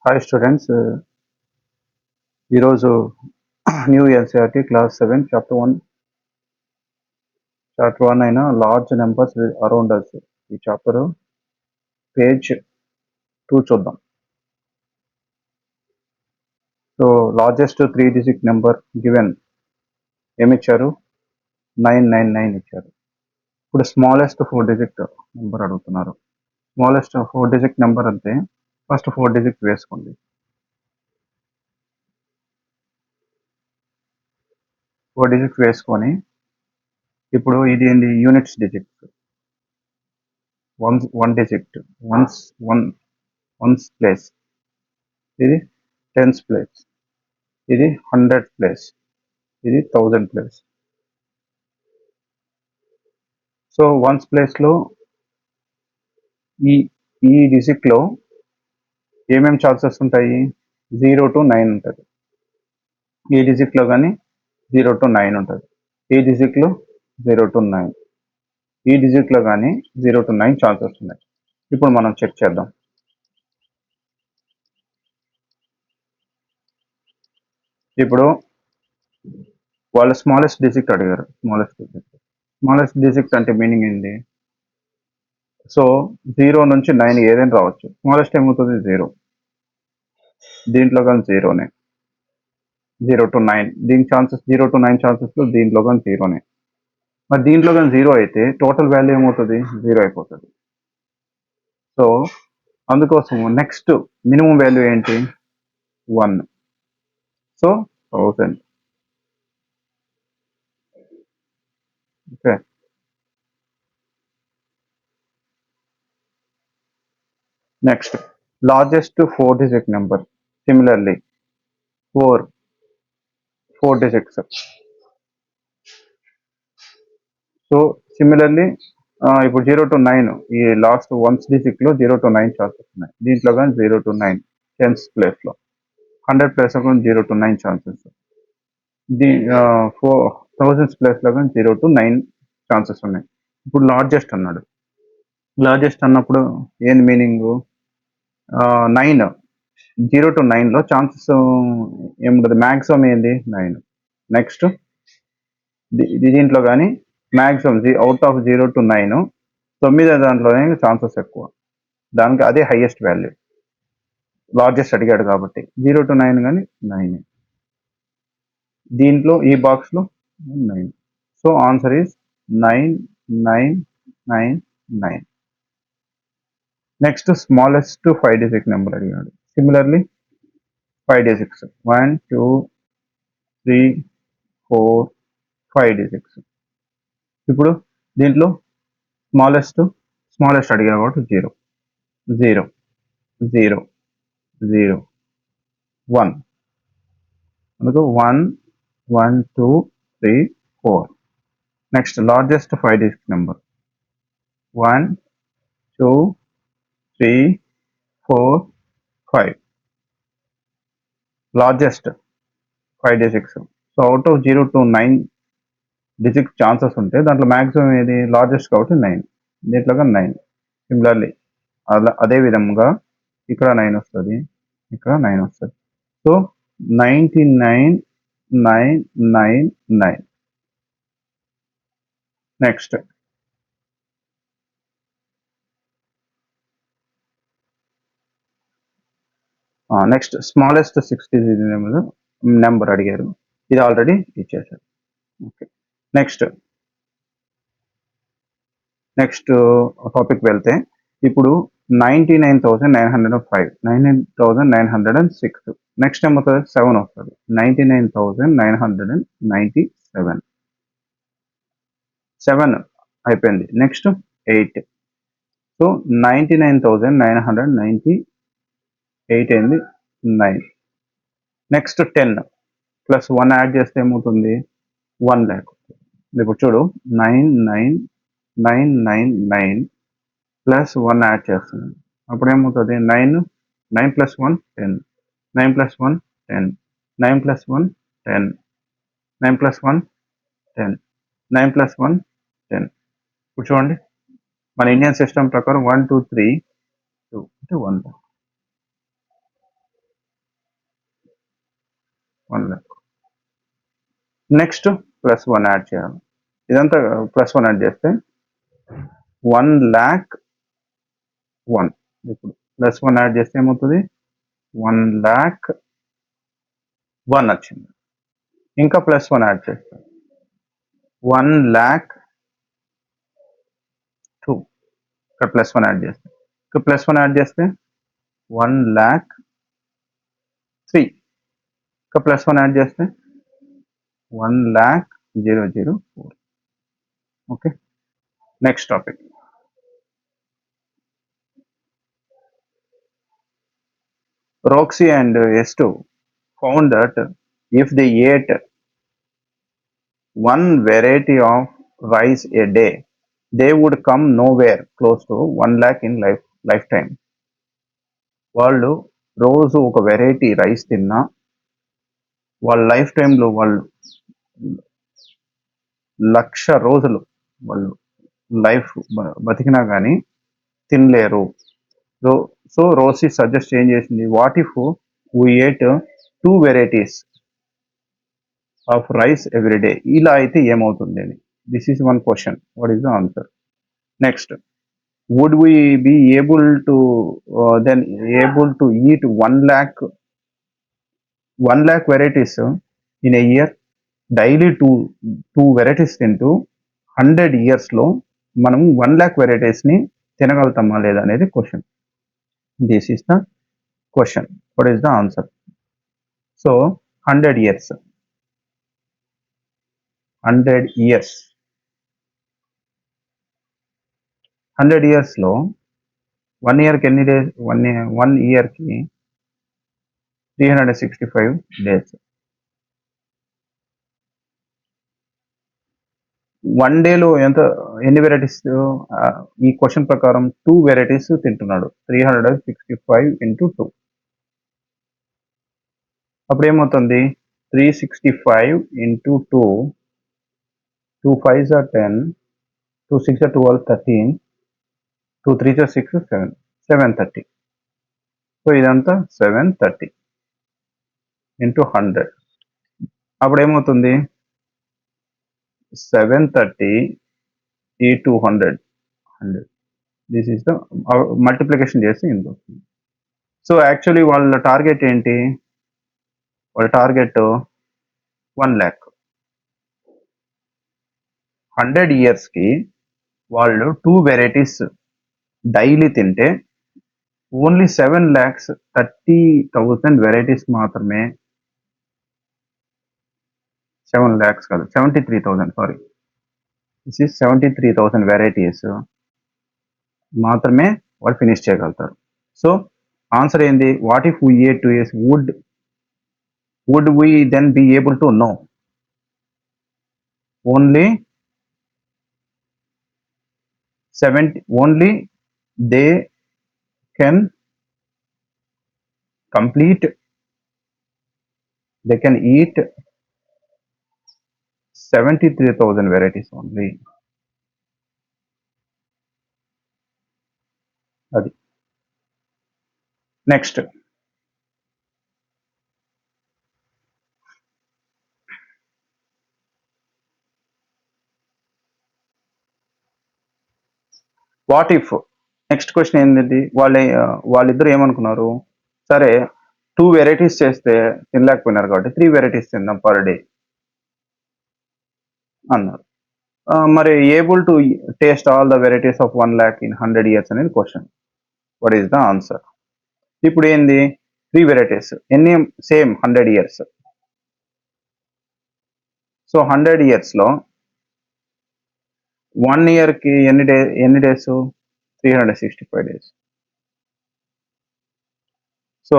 Hi students, ఈరోజు new NCERT class 7 chapter 1 అయిన large numbers around us ఈ chapter page 2 చూద్దాం. So largest 3 digit number given ఏమిచ్చారు? 999 ఇచ్చారు. ఇప్పుడు స్మాలెస్ట్ 4 డిజిట్ నెంబర్ అడుగుతున్నారు. స్మాలెస్ట్ 4 డిజిట్ నెంబర్ అంటే ఫస్ట్ 4 డిజిట్ వేసుకోండి. 4 డిజిట్ వేసుకొని ఇప్పుడు ఇది ఏంటి? Units digits. One digit, ones place, ఇది టెన్స్ ప్లేస్, ఇది 100 ప్లేస్, ఇది 1000 ప్లేస్. సో వన్స్ ప్లేస్లో ఈ డిజిట్లో ఏమేమి ఛాన్సెస్ ఉంటాయి? 0 to 9 ఉంటుంది. ఈ డిజిట్లో కానీ 0 to 9 ఉంటుంది. ఈ డిజిట్లో 0 to 9, ఈ డిజిట్లో కానీ 0 to 9 ఛాన్సెస్ ఉన్నాయి. ఇప్పుడు మనం చెక్ చేద్దాం. ఇప్పుడు వాళ్ళు స్మాలెస్ట్ డిజిట్ అడిగారు. స్మాలెస్ట్ డిజిట్ అంటే మీనింగ్ ఏంటి? సో 0 నుంచి 9 ఏదైనా రావచ్చు. స్మాలెస్ట్ ఏమవుతుంది? 0. దీంట్లో కానీ 0నే. 0 to 9 దీనికి ఛాన్సెస్ 0 to 9 ఛాన్సెస్ దీంట్లో కానీ 0నే. మరి దీంట్లో కానీ 0 అయితే టోటల్ వాల్యూ ఏమవుతుంది? 0 అయిపోతుంది. సో అందుకోసం నెక్స్ట్ మినిమం వాల్యూ ఏంటి? 1. So 1000. Okay. Next largest 4 digit number. Similarly 4 digits. So similarly ఇప్పుడు 0 to 9 ఈ లాస్ట్ వన్స్ డిజిట్లో 0 to 9 ఛాన్సెస్ ఉన్నాయి. దీంట్లో కానీ 0 to 9 టెన్స్ ప్లేస్లో, 100 ప్లేస్లో కానీ 0 to 9 ఛాన్సెస్. 1000 ప్లేస్లో కానీ 0 to 9 ఛాన్సెస్ ఉన్నాయి. ఇప్పుడు లార్జెస్ట్ అన్నాడు. లార్జెస్ట్ అన్నప్పుడు ఏంది మీనింగ్? 9, 0 to 9లో ఛాన్సెస్ ఏముంటుంది? మ్యాక్సిమం ఏంది? 9. నెక్స్ట్ దీంట్లో కానీ మ్యాక్సిమం అవుట్ ఆఫ్ 0 to 9 9 దాంట్లోనే ఛాన్సెస్ ఎక్కువ. దానికి అదే హైయెస్ట్ వాల్యూ. లార్జెస్ట్ అడిగాడు కాబట్టి 0 to 9 కానీ 9. దీంట్లో ఈ బాక్స్లో 9. So answer is 9999. Next smallest 5 digit number అడిగాడు. Similarly 5 digits, 1 2 3 4 5 digits. ఇప్పుడు దీంట్లో స్మాలెస్ట్ అడిగాడు కాబట్టి 0 0 0 0 1. అందుకు 1 1 2 3 4. Next largest 5 digit number 1 2 3 4 5. Largest 5 digits. So out of 0 to 9 digit chances ఉంటే దాంట్లో మ్యాక్సిమం ఏది? లార్జెస్ట్ కాబట్టి 9. దీంట్లో 9. సిమిలర్లీ అదే విధంగా ఇక్కడ 9 వస్తుంది, ఇక్కడ 9 వస్తుంది. So 99999. Next smallest 6 digit number అడిగారు. ఇది ఆల్రెడీ ఇచ్చేసారు. ఓకే. నెక్స్ట్ టాపిక్ వెళ్తే ఇప్పుడు 99,905, 99,906. నెక్స్ట్ ఏమవుతుంది? 7 వస్తుంది. 99,997. 7 అయిపోయింది. నెక్స్ట్ 8. సో 99,998 అయింది, 9. నెక్స్ట్ 10 ప్లస్ 1 యాడ్ చేస్తే ఏమవుతుంది? 1 lakh. ఇప్పుడు చూడు 99999 ప్లస్ 1 యాడ్ చేస్తున్నాను. అప్పుడు ఏమవుతుంది? 9 plus 1 10, 9 plus 1 10, 9 plus 1 10, 9 plus 1 10, 9 plus 1 10. ఇప్పుడు చూడండి మన ఇండియన్ సిస్టమ్ ప్రకారం 1 2 3 2 అంటే 1. 1 lakh. నెక్స్ట్ +1 యాడ్ చేయాలి. ఇదంతా +1 యాడ్ చేస్తే 1 lakh 1. ఇప్పుడు +1 యాడ్ చేస్తే ఏమవుతుంది? 1 lakh 1 వచ్చింది. ఇంకా +1 యాడ్ చేస్తాం 1 lakh 2. ఇక్కడ +1 యాడ్ చేస్తే ఇక్కడ +1 యాడ్ చేస్తే 1 lakh 3. ఇక్కడ +1 యాడ్ చేస్తే 1 lakh 004. Okay, next topic. Roxy and S2 found that if they ate one variety of rice a day, they would come nowhere close to 1 lakh in lifetime. వాళ్ళు రోజు ఒక variety rice తిన్నా వాళ్ళ life టైంలో వాళ్ళు 1,00,000 రోజులు వాళ్ళు లైఫ్ బతికినా కానీ తినలేరు. సో రోసీ సజెస్ట్ ఏం చేసింది, what if we ate 2 varieties of rice every day? ఇలా అయితే ఏమవుతుంది అని. This is one question. What is the answer? Next, would we be able to eat 1 lakh varieties in a year? Daily two varieties తింటూ 100 yearsలో మనం 1 lakh varieties-ని తినగలుగుతామా లేదా అనేది question. This is the question. What is the answer? So 100 years 100 yearsలో 1 yearకి ఎన్ని days? 1 yearకి 365 days. 1 dayలో ఎన్ని varieties? ఈ question ప్రకారం 2 varieties తింటున్నాడు. 365 into 2. అప్పుడు ఏమవుతుంది? 365 into 2, 2 5s are 10, 2 6 are 12, 13, 2 3s are 6, 7, 730. So ఇదంతా 730 into 100. అప్పుడు ఏమవుతుంది? 730 into 100. This is the multiplication చేసి ఇంత వస్తుంది. సో యాక్చువల్లీ వాళ్ళ టార్గెట్ ఏంటి? వాళ్ళ టార్గెట్ 1 lakh. 100 yearsకి వాళ్ళు 2 varieties డైలీ తింటే ఓన్లీ 7,30,000 varieties మాత్రమే. 7 lakhs కాదు, 73,000, సారీ. దిస్ ఈస్ 73,000 varieties మాత్రమే వాళ్ళు ఫినిష్ చేయగలుగుతారు. సో ఆన్సర్ ఏంది? What if we ate 2 years, would we then be able to? No. Only they can eat 73,000 varieties only. అది. Next, what if? Next question ఏంటంటే వాళ్ళిద్దరు ఏమనుకున్నారు, సరే 2 varieties చేస్తే తినలేకపోయినారు కాబట్టి 3 varieties తిందాం పర్ డే అన్నారు. మరి able to taste all the varieties of 1 lakh in 100 years అనేది question. What is the answer? ఇప్పుడు ఏంది? 3 varieties ఎన్ని? Same 100 years. సో 100 yearsలో 1 yearకి ఎన్ని డేస్? 365 days. సో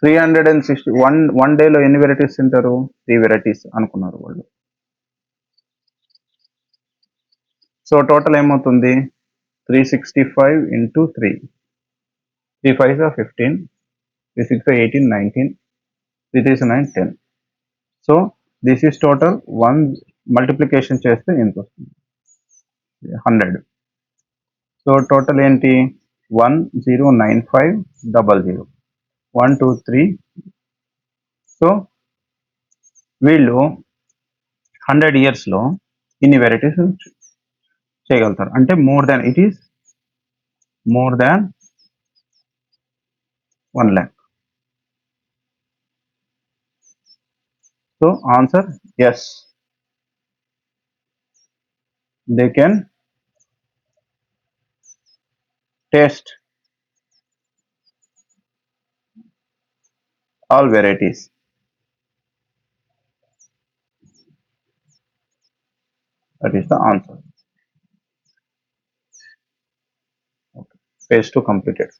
1 డేలో ఎన్ని వెరైటీస్ తింటారు? 3 varieties అనుకున్నారు వాళ్ళు. సో టోటల్ ఏమవుతుంది? 365 into 3. 3 5s are 15, 3 6 are 18, 19, 3 3s are 9, 10. So this is total. 1 multiplication చేస్తే ఎంత వస్తుంది? 100. సో టోటల్ ఏంటి? 109500. 1 2 3 సో వీళ్ళు 100 yearsలో ఇన్ని వెరైటీస్ చేయగలుగుతారు. అంటే it is more than 1 lakh. So answer yes, they can taste all varieties. That is the answer. Okay. Phase 2 completed.